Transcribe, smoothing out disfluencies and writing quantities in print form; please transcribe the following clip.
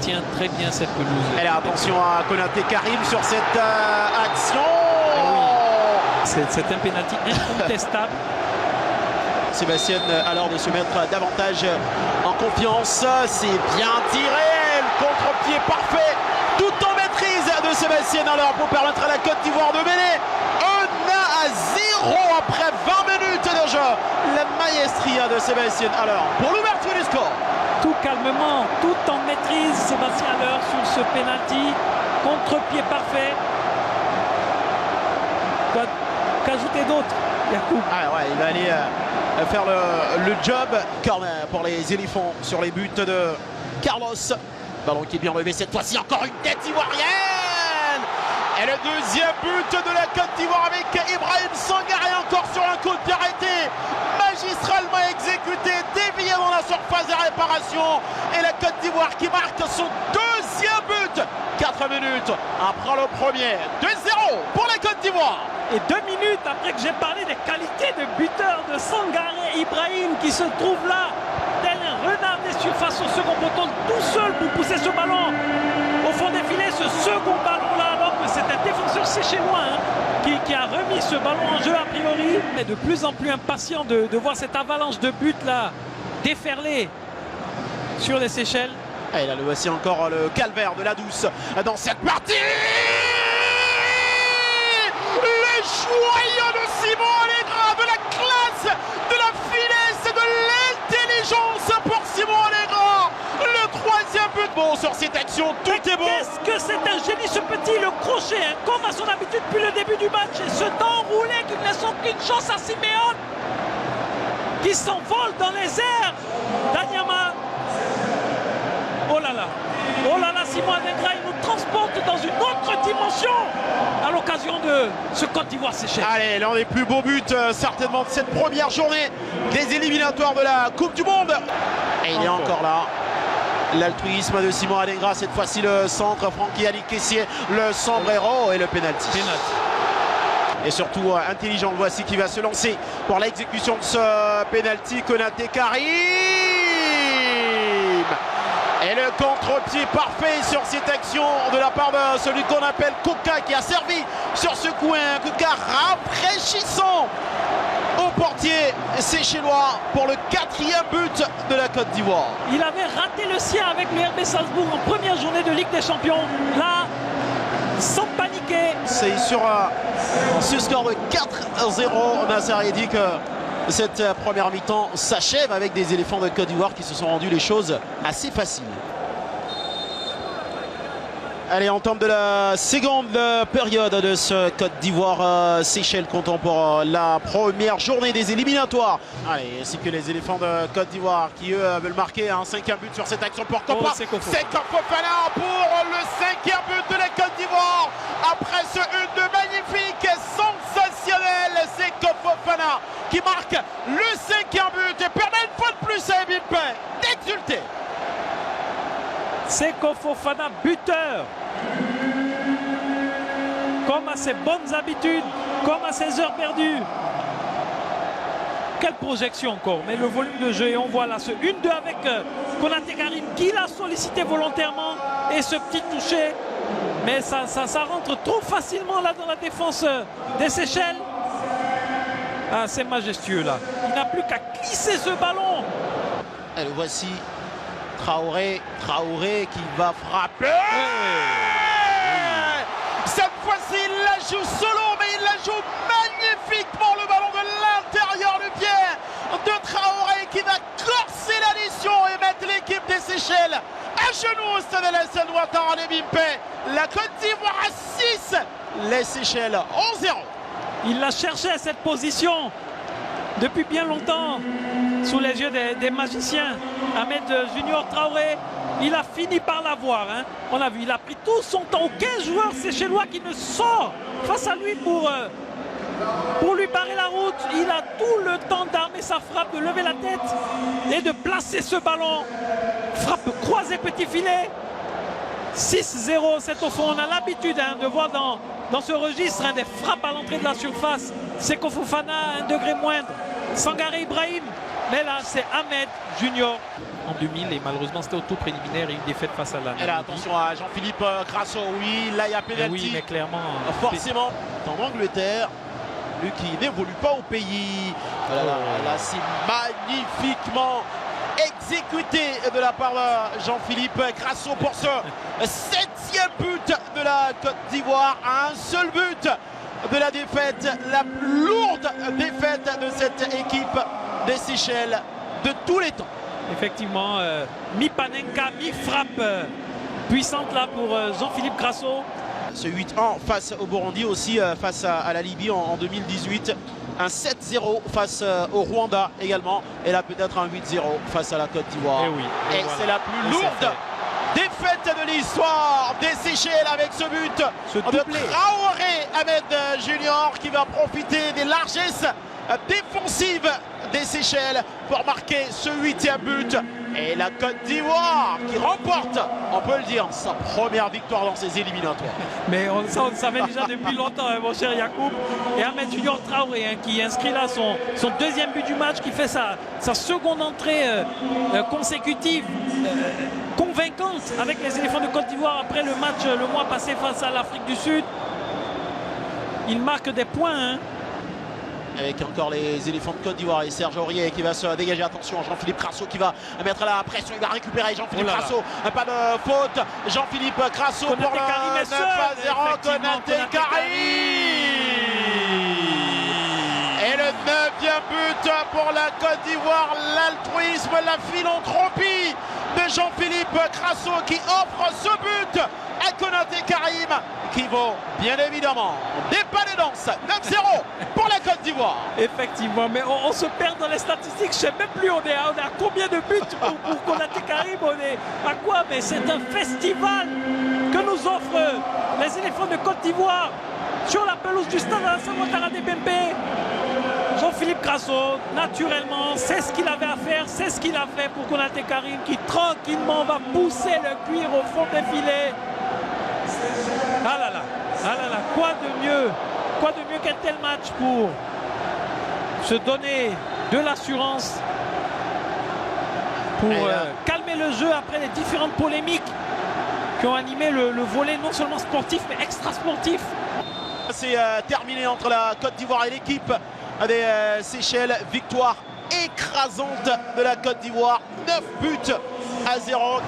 tient très bien cette pelouse. Et là, attention à Konaté Karim sur cette action. C'est un pénalty incontestable. Sébastien alors de se mettre davantage en confiance. C'est bien tiré. Le contre-pied parfait. Tout en maîtrise de Sébastien alors pour permettre à la Côte d'Ivoire de mener 1-0 après 20 minutes de jeu. La maestria de Sébastien alors pour l'ouverture du score. Tout calmement, tout en maîtrise, Sébastien Haller sur ce pénalty. Contre-pied parfait. Qu'ajouter d'autre, Yacoub? Ah ouais, il va aller faire le job. Corner pour les éléphants sur les buts de Carlos. Ballon qui est bien levé cette fois-ci, encore une tête ivoirienne. Et le deuxième but de la Côte d'Ivoire avec Ibrahim Sangaré encore sur un coup de pied arrêté. Magistralement exécuté, dévié dans la surface de réparation. Et la Côte d'Ivoire qui marque son deuxième but. 4 minutes après le premier. 2-0 pour la Côte d'Ivoire. Et 2 minutes après que j'ai parlé des qualités de buteur de Sangaré Ibrahim qui se trouve là, tel un renard des surfaces au second poteau, tout seul pour pousser ce ballon au fond des filets, ce second ballon-là, alors que c'est un défenseur séchellois qui a remis ce ballon en jeu a priori. Et de plus en plus impatient de voir cette avalanche de buts là déferler sur les Seychelles. Et là, voici encore le calvaire de la douce dans cette partie. Les joyaux de Simon Allegra, de la classe, de la finesse, de l'intelligence pour Simon Allegra. Le troisième but bon sur cette action, tout est bon. Qu'est-ce que c'est un génie ce petit, le crochet, hein, comme à son habitude depuis le début du match. Et ce temps roulé qui ne laisse aucune chance à Siméon, qui s'envole dans les airs. Danyama. Oh là là, Simon Allegra, il nous transporte dans une autre dimension à l'occasion de ce Côte d'Ivoire-Seychelles. Allez, l'un des plus beaux buts certainement de cette première journée des éliminatoires de la Coupe du Monde. Et il est encore là. L'altruisme de Simon Allegra, cette fois-ci le centre, Francky Ali Kessié, le sombrero et le penalty. Et surtout intelligent, voici qui va se lancer pour l'exécution de ce penalty, Konaté Karim. Et le contre-pied parfait sur cette action de la part de celui qu'on appelle Kouka qui a servi sur ce coup. Un Kouka rafraîchissant au portier séchellois pour le 4e but de la Côte d'Ivoire. Il avait raté le sien avec le RB Salzbourg en première journée de Ligue des Champions. Là, sans paniquer. C'est sur ce score de 4-0. Nassar dit que cette première mi-temps s'achève avec des éléphants de Côte d'Ivoire qui se sont rendus les choses assez faciles. Allez, on tombe de la seconde période de ce Côte d'Ivoire-Seychelles, comptant pour la première journée des éliminatoires. Allez, ainsi que les éléphants de Côte d'Ivoire qui, eux, veulent marquer un 5e but sur cette action pour Kopa. C'est Kopo Fofana pour le 5e but de la Côte d'Ivoire. Après ce 1-2 magnifique, sensationnel, c'est Kopo Fofana qui marque le 5e but et permet une fois de plus à Ebimpe d'exulter. Seko Fofana, buteur. Comme à ses bonnes habitudes, comme à ses heures perdues. Quelle projection encore, mais le volume de jeu, et on voit là ce 1-2 avec Konaté Karim qui l'a sollicité volontairement et ce petit toucher. Mais ça rentre trop facilement là dans la défense des Seychelles. Ah, c'est majestueux là. Il n'a plus qu'à glisser ce ballon. Et le voici. Traoré qui va frapper. Cette fois-ci, il la joue solo, mais il la joue magnifiquement. Le ballon de l'intérieur du pied de Traoré qui va corser l'addition et mettre l'équipe des Seychelles à genoux au stade Alassane Ouattara de Bimpe. La Côte d'Ivoire à 6, les Seychelles 11-0. Il l'a cherché à cette position depuis bien longtemps, sous les yeux des magiciens. Ahmed Junior Traoré, il a fini par l'avoir. Hein. On a vu, il a pris tout son temps. Aucun joueur séchellois qui ne sort face à lui pour lui barrer la route. Il a tout le temps d'armer sa frappe, de lever la tête et de placer ce ballon. Frappe croisée, petit filet. 6-0, c'est au fond. On a l'habitude de voir dans ce registre des frappes à l'entrée de la surface. Seko Fofana, un degré moindre. Sangaré Ibrahim, Mais là, c'est Ahmed Junior en 2000 et malheureusement c'était au tour préliminaire et une défaite face à la Et là, attention à Jean-Philippe Grasso. Oui, là il y a pénalty. Oui, mais clairement. Forcément, en Angleterre, lui qui n'évolue pas au pays. Là, c'est magnifiquement exécuté de la part de Jean-Philippe Grasso pour ce 7e but de la Côte d'Ivoire. Un seul but de la défaite, la plus lourde défaite de cette équipe des Seychelles de tous les temps. Effectivement, mi-Panenka, mi-frappe puissante là pour Jean-Philippe Grasso. Ce 8-1 face au Burundi, aussi face à la Libye en 2018. Un 7-0 face au Rwanda également. Et là peut-être un 8-0 face à la Côte d'Ivoire. Et voilà. C'est la plus lourde défaite de l'histoire des Seychelles avec ce but de Traoré Ahmed Junior qui va profiter des largesses défensives des Seychelles pour marquer ce 8e but. Et la Côte d'Ivoire qui remporte, on peut le dire, sa première victoire dans ses éliminatoires. Mais ça, on le savait déjà depuis longtemps, hein, mon cher Yacoub. Et Ahmed Junior Traoré qui inscrit là son 2e but du match, qui fait sa seconde entrée consécutive, convaincante avec les éléphants de Côte d'Ivoire après le match le mois passé face à l'Afrique du Sud. Il marque des points. Hein. Avec encore les éléphants de Côte d'Ivoire et Serge Aurier qui va se dégager. Attention, Jean-Philippe Grasso qui va mettre la pression. Il va récupérer Jean-Philippe Grasso. Pas de faute. Jean-Philippe Grasso pour le 9-0. Konaté Karim. Et le 9e but pour la Côte d'Ivoire. L'altruisme, la philanthropie de Jean-Philippe Grasso qui offre ce but à Konaté Karim, qui vaut bien évidemment des pas de danse. 9-0 pour la Côte d'Ivoire. Effectivement, mais on se perd dans les statistiques. Je ne sais même plus on est à combien de buts pour Konaté Karim. On est à quoi? Mais c'est un festival que nous offrent les éléphants de Côte d'Ivoire sur la pelouse du stade Alassane Ouattara Bempé. Jean-Philippe Grasso, naturellement, c'est ce qu'il avait à faire, c'est ce qu'il a fait pour Konaté Karim qui tranquillement va pousser le cuir au fond des filets. Ah là là, quoi de mieux qu'un tel match pour se donner de l'assurance, pour calmer le jeu après les différentes polémiques qui ont animé le volet non seulement sportif mais extra-sportif. C'est terminé entre la Côte d'Ivoire et l'équipe des Seychelles. Victoire écrasante de la Côte d'Ivoire, 9 buts à 0.